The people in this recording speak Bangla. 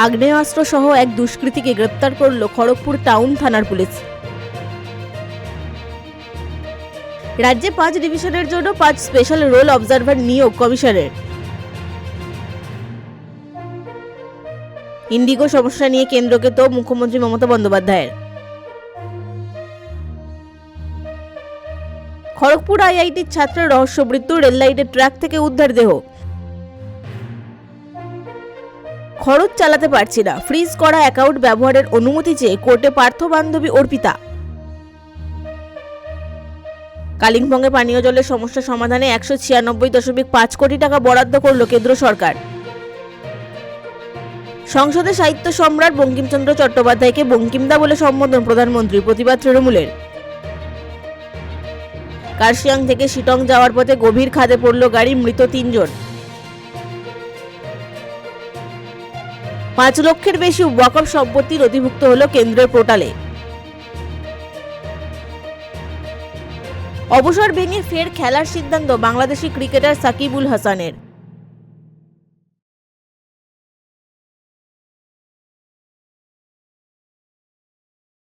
আগ্নেয়াস্ত্র সহ এক দুষ্কৃতীকে গ্রেপ্তার করল খড়গপুর টাউন থানার পুলিশ। রাজ্যে 5 ডিভিশনের জন্য 5 স্পেশাল রোল অবজারভার নিয়োগ কমিশনের। ইন্ডিগো সমস্যা নিয়ে কেন্দ্রকে তো মুখ্যমন্ত্রী মমতা বন্দ্যোপাধ্যায়ের। খড়গপুর আইআইটির ছাত্রের রহস্য মৃত্যু, রেল লাইনের ট্র্যাক থেকে উদ্ধার দেহ। খরচ চালাতে পারছি না, ফ্রিজ করা অ্যাকাউন্ট ব্যবহারের অনুমতি চেয়ে কোর্টে পার্থ বান্ধবী অর্পিতা। কালিম্পংয়ে পানীয় জলের সমস্যা সমাধানে 196.5 কোটি টাকা বরাদ্দ করল কেন্দ্র সরকার। সংসদে সাহিত্য সম্রাট বঙ্কিমচন্দ্র চট্টোপাধ্যায়কে বঙ্কিমদা বলে সম্বোধন প্রধানমন্ত্রী, প্রতিবাদ তৃণমূলের। কার্শিয়াং থেকে শিটং যাওয়ার পথে গভীর খাদে পড়ল গাড়ি, মৃত 3 জন। 5 লক্ষের বেশি ওয়াকফ সম্পত্তি নথিভুক্ত হলো কেন্দ্রের পোর্টালে। অবসর ভেঙে ফের খেলার সিদ্ধান্ত বাংলাদেশি ক্রিকেটার সাকিব আল হাসানের।